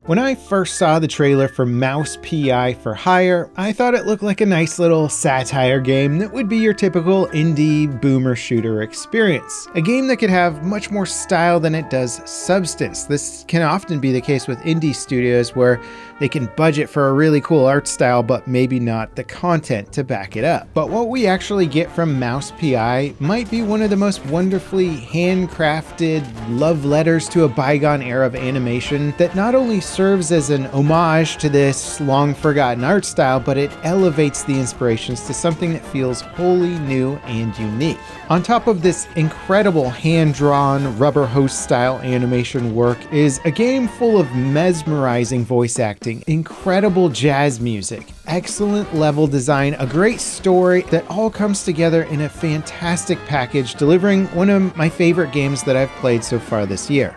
When I first saw the trailer for Mouse P.I. for Hire, I thought it looked like a nice little satire game that would be your typical indie boomer shooter experience. A game that could have much more style than it does substance. This can often be the case with indie studios where they can budget for a really cool art style but maybe not the content to back it up. But what we actually get from Mouse P.I. might be one of the most wonderfully handcrafted love letters to a bygone era of animation that not only serves as an homage to this long forgotten art style, but it elevates the inspirations to something that feels wholly new and unique. On top of this incredible hand-drawn rubber hose style animation work is a game full of mesmerizing voice acting, incredible jazz music, excellent level design, a great story that all comes together in a fantastic package, delivering one of my favorite games that I've played so far this year.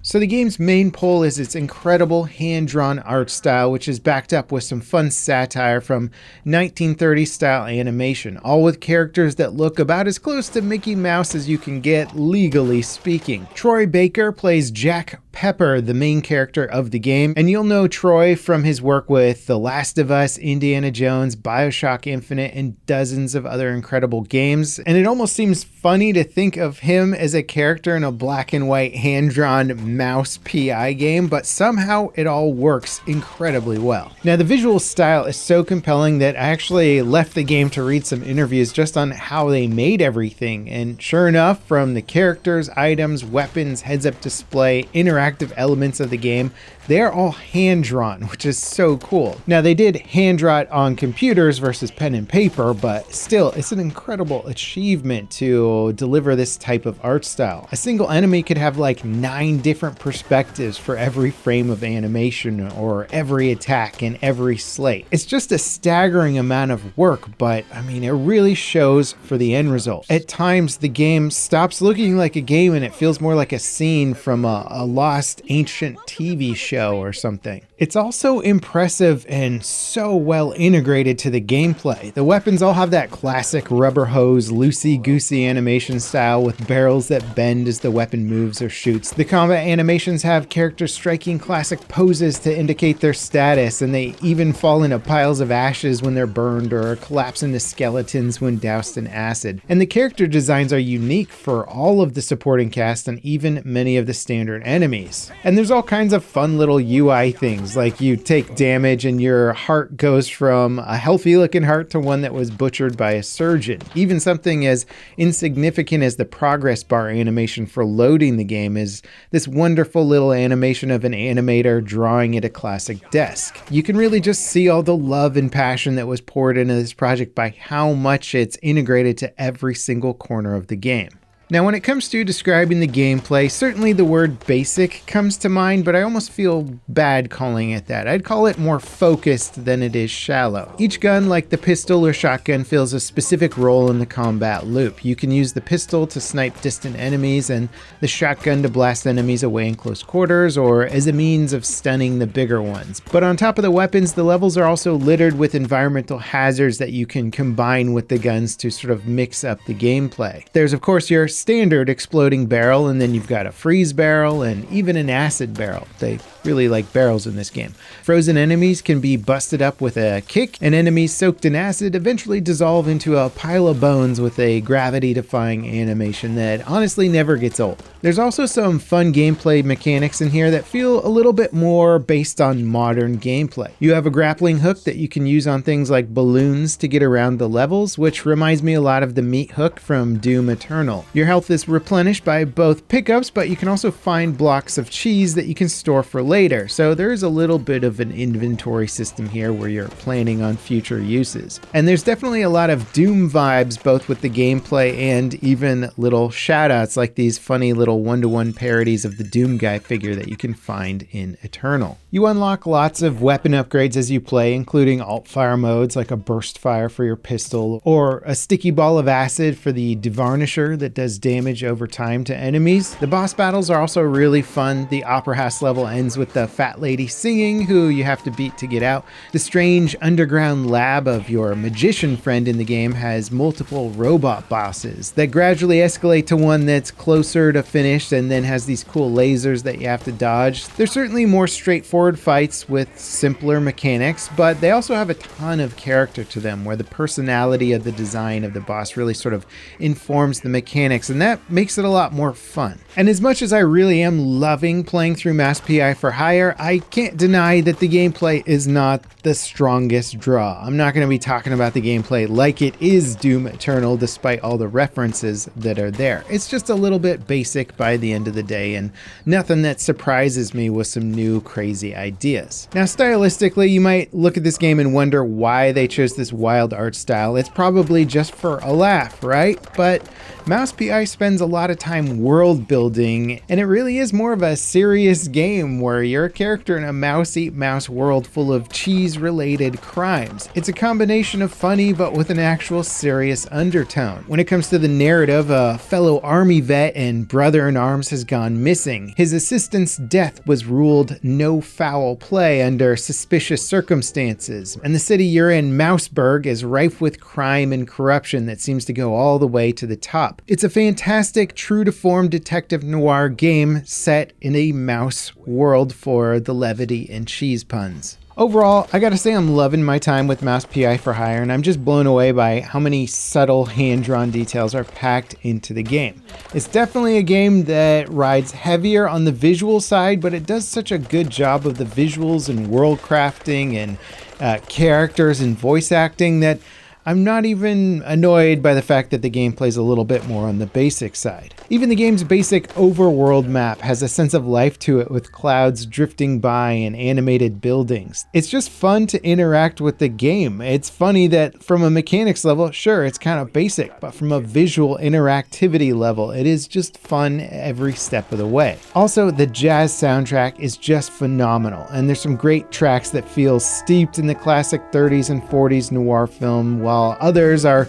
So the game's main pull is its incredible hand-drawn art style, which is backed up with some fun satire from 1930s style animation, all with characters that look about as close to Mickey Mouse as you can get, legally speaking. Troy Baker plays Jack Pepper, the main character of the game, and you'll know Troy from his work with The Last of Us, Indiana Jones, BioShock Infinite, and dozens of other incredible games. And it almost seems funny to think of him as a character in a black and white hand-drawn Mouse P.I. game, but somehow it all works incredibly well. Now, the visual style is so compelling that I actually left the game to read some interviews just on how they made everything, and sure enough, from the characters, items, weapons, heads-up display, interactive elements of the game, they're all hand-drawn, which is so cool. Now, they did hand-draw it on computers versus pen and paper, but still, it's an incredible achievement to deliver this type of art style. A single enemy could have like 9 different perspectives for every frame of animation or every attack and every slate. It's just a staggering amount of work, but I mean, it really shows for the end result. At times, the game stops looking like a game and it feels more like a scene from a lost ancient TV show or something. It's also impressive and so well integrated to the gameplay. The weapons all have that classic rubber hose, loosey-goosey animation style with barrels that bend as the weapon moves or shoots. The combat animations have characters striking classic poses to indicate their status, and they even fall into piles of ashes when they're burned or collapse into skeletons when doused in acid. And the character designs are unique for all of the supporting cast and even many of the standard enemies. And there's all kinds of fun little UI things, like you take damage and your heart goes from a healthy looking heart to one that was butchered by a surgeon. Even something as insignificant as the progress bar animation for loading the game is this wonderful little animation of an animator drawing at a classic desk. You can really just see all the love and passion that was poured into this project by how much it's integrated to every single corner of the game. Now, when it comes to describing the gameplay, certainly the word basic comes to mind, but I almost feel bad calling it that. I'd call it more focused than it is shallow. Each gun, like the pistol or shotgun, fills a specific role in the combat loop. You can use the pistol to snipe distant enemies and the shotgun to blast enemies away in close quarters, or as a means of stunning the bigger ones. But on top of the weapons, the levels are also littered with environmental hazards that you can combine with the guns to sort of mix up the gameplay. There's, of course, your standard exploding barrel, and then you've got a freeze barrel and even an acid barrel. They really like barrels in this game. Frozen enemies can be busted up with a kick, and enemies soaked in acid eventually dissolve into a pile of bones with a gravity-defying animation that honestly never gets old. There's also some fun gameplay mechanics in here that feel a little bit more based on modern gameplay. You have a grappling hook that you can use on things like balloons to get around the levels, which reminds me a lot of the meat hook from Doom Eternal. Your health is replenished by both pickups, but you can also find blocks of cheese that you can store for later, so there is a little bit of an inventory system here where you're planning on future uses. And there's definitely a lot of Doom vibes, both with the gameplay and even little shoutouts like these funny little one-to-one parodies of the Doom Guy figure that you can find in Eternal. You unlock lots of weapon upgrades as you play, including alt-fire modes like a burst fire for your pistol, or a sticky ball of acid for the Devarnisher that does damage over time to enemies. The boss battles are also really fun. The Opera House level ends with with the fat lady singing who you have to beat to get out. The strange underground lab of your magician friend in the game has multiple robot bosses that gradually escalate to one that's closer to finished and then has these cool lasers that you have to dodge. There's certainly more straightforward fights with simpler mechanics, but they also have a ton of character to them where the personality of the design of the boss really sort of informs the mechanics, and that makes it a lot more fun. And as much as I really am loving playing through Mouse PI for Hire, I can't deny that the gameplay is not the strongest draw. I'm not going to be talking about the gameplay like it is Doom Eternal despite all the references that are there. It's just a little bit basic by the end of the day and nothing that surprises me with some new crazy ideas. Now stylistically, you might look at this game and wonder why they chose this wild art style. It's probably just for a laugh, right? But Mouse PI spends a lot of time world building, and it really is more of a serious game where you're a character in a mouse-eat-mouse world full of cheese-related crimes. It's a combination of funny but with an actual serious undertone. When it comes to the narrative, a fellow army vet and brother-in-arms has gone missing. His assistant's death was ruled no foul play under suspicious circumstances, and the city you're in, Mouseburg, is rife with crime and corruption that seems to go all the way to the top. It's a fantastic, true-to-form detective noir game set in a mouse world for the levity and cheese puns. Overall, I gotta say I'm loving my time with Mouse PI for Hire, and I'm just blown away by how many subtle hand-drawn details are packed into the game. It's definitely a game that rides heavier on the visual side, but it does such a good job of the visuals and world crafting and characters and voice acting that I'm not even annoyed by the fact that the game plays a little bit more on the basic side. Even the game's basic overworld map has a sense of life to it with clouds drifting by and animated buildings. It's just fun to interact with the game. It's funny that from a mechanics level, sure, it's kind of basic, but from a visual interactivity level, it is just fun every step of the way. Also, the jazz soundtrack is just phenomenal, and there's some great tracks that feel steeped in the classic 30s and 40s noir film, while others are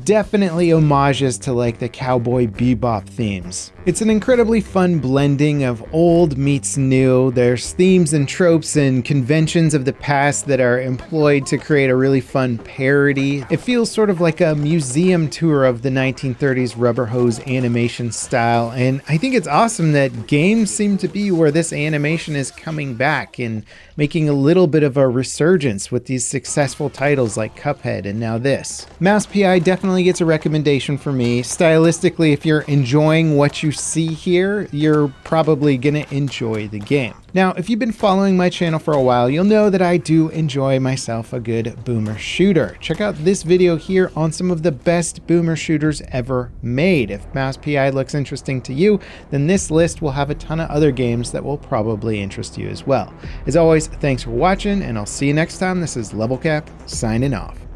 definitely homages to like the Cowboy Bebop themes. It's an incredibly fun blending of old meets new. There's themes and tropes and conventions of the past that are employed to create a really fun parody. It feels sort of like a museum tour of the 1930s rubber hose animation style, and I think it's awesome that games seem to be where this animation is coming back and making a little bit of a resurgence with these successful titles like Cuphead and now this. Mouse PI definitely gets a recommendation for me. Stylistically, if you're enjoying what you see here, you're probably gonna enjoy the game. Now, if you've been following my channel for a while, you'll know that I do enjoy myself a good boomer shooter. Check out this video here on some of the best boomer shooters ever made. If Mouse PI looks interesting to you, then this list will have a ton of other games that will probably interest you as well. As always, thanks for watching, and I'll see you next time. This is Level Cap, signing off.